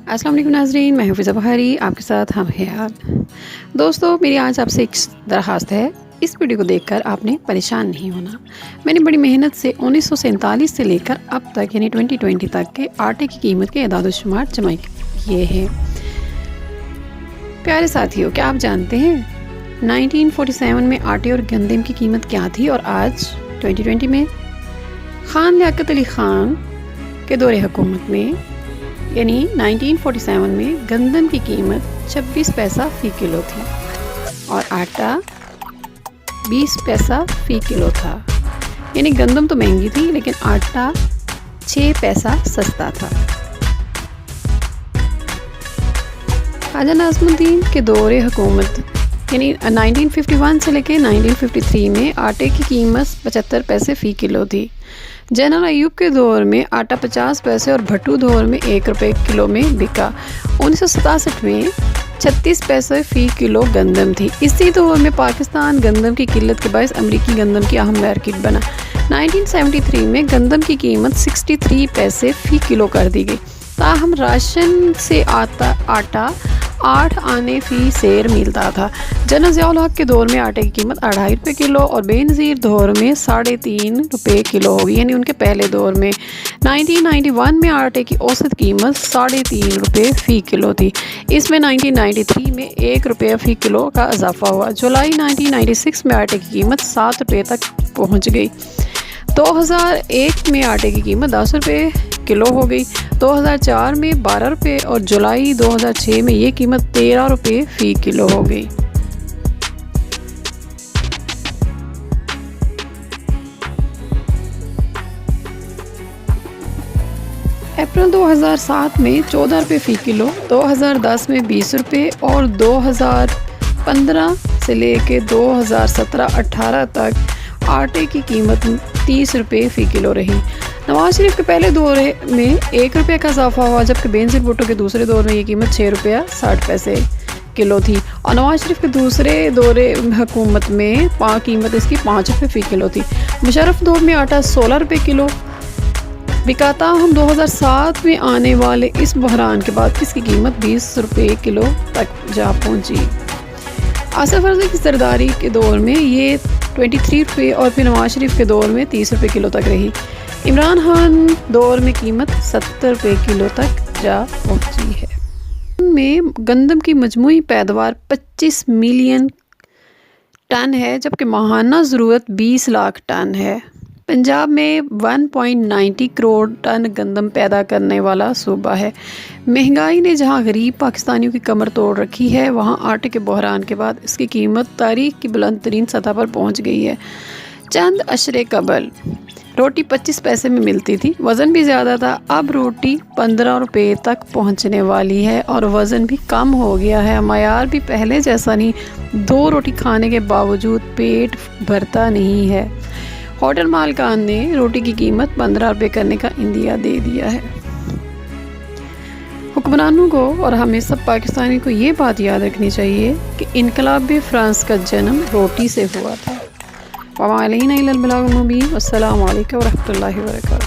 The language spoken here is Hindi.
अस्सलाम वालेकुम नाज़रीन, मैं हफ़ीज़ा बहारी आपके साथ हम हैं। दोस्तों, मेरी आज आपसे एक दरख्वास्त है। इस वीडियो को देखकर आपने परेशान नहीं होना। मैंने बड़ी मेहनत से 1947 से लेकर अब तक यानी 2020 तक के आटे की कीमत के एदाद-ओ-शुमार जमा किए हैं। प्यारे साथियों, क्या आप जानते हैं 1947 में आटे और गंदम की कीमत क्या थी और आज 2020 में? खान लियाकत अली खान के दौरे हुकूमत में यानी 1947 में गंदम की कीमत 26 पैसा फ़ी किलो थी और आटा 20 पैसा फ़ी किलो था। यानी गंदम तो महंगी थी लेकिन आटा 6 पैसा सस्ता था। ख्वाजा नाज़मुद्दीन के दौरे हुकूमत यानी 1951 से लेकर 1953 में आटे की कीमत 75 पैसे फ़ी किलो थी। जनरल अयूब के दौर में आटा 50 पैसे और भट्टू दौर में 1 रुपये किलो में बिका। 1967 में 36 पैसे फ़ी किलो गंदम थी। इसी दौर में पाकिस्तान गंदम की किल्लत के बायस अमरीकी गंदम की अहम मार्केट बना। 1973 में गंदम की कीमत 63 पैसे फ़ी किलो कर दी गई। ताहम राशन से आटा 8 आने फ़ी सेर मिलता था। जनरल ज़ियाउल हक के दौर में आटे की कीमत 2.5 रुपये किलो और बेनज़ीर दौर में 3.5 रुपये किलो होगी, यानी उनके पहले दौर में। 1991 में आटे की औसत कीमत 3.5 रुपये फ़ी किलो थी। इसमें 1993 में 1 रुपये फ़ी किलो का इजाफा हुआ। जुलाई 1996 में आटे की कीमत 7 रुपये तक पहुँच गई। 2001 में आटे की कीमत 10 रुपये किलो हो गई। 2004 में 12 रुपये और जुलाई 2006 में ये कीमत 13 रुपये फ़ी किलो हो गई। अप्रैल 2007 में 14 रुपये फ़ी किलो, 2010 में 20 रुपये और 2015 से लेके 2017-18 तक आटे की कीमत 30 रुपये फ़ी किलो रही। नवाज शरीफ के पहले दौर में 1 रुपये का इजाफा हुआ, जबकि बेनज़ीर भुट्टो के दूसरे दौर में ये कीमत 6 रुपया 60 पैसे किलो थी और नवाज शरीफ के दूसरे दौरे हुकूमत में कीमत इसकी 5 रुपये फ़ी किलो थी। मुशर्रफ दौर में आटा 16 रुपये किलो बिका। हम 2007 में आने वाले इस बहरान के बाद इसकी कीमत 20 रुपये किलो तक जा पहुंची। आसिफ अजहर की सरदारी के दौर में ये 23 रुपये और फिर नवाज शरीफ के दौर में 30 रुपये किलो तक रही। इमरान खान दौर में कीमत 70 रुपये किलो तक जा पहुंची है। में गंदम की मजमूई पैदावार 25 मिलियन टन है, जबकि माहाना ज़रूरत 20 लाख टन है। पंजाब में 1.90 करोड़ टन गंदम पैदा करने वाला सूबा है। महंगाई ने जहां गरीब पाकिस्तानियों की कमर तोड़ रखी है, वहां आटे के बहरान के बाद इसकी कीमत तारीख की बुलंद तरीन सतह पर पहुंच गई है। चंद अशरे कबल रोटी 25 पैसे में मिलती थी, वज़न भी ज़्यादा था। अब रोटी 15 रुपये तक पहुंचने वाली है और वज़न भी कम हो गया है। मयार भी पहले जैसा नहीं, 2 रोटी खाने के बावजूद पेट भरता नहीं है। होटल मालिकान ने रोटी की कीमत 15 रुपये करने का इंदिया दे दिया है। हुक्मरानों को और हमें सब पाकिस्तानी को ये बात याद रखनी चाहिए कि इनकलाब फ्रांस का जन्म रोटी से हुआ था। वमा अलैना इल्लल बलागुल मुबीन। अस्सलामु अलैकुम व रहमतुल्लाहि व बरकातहू।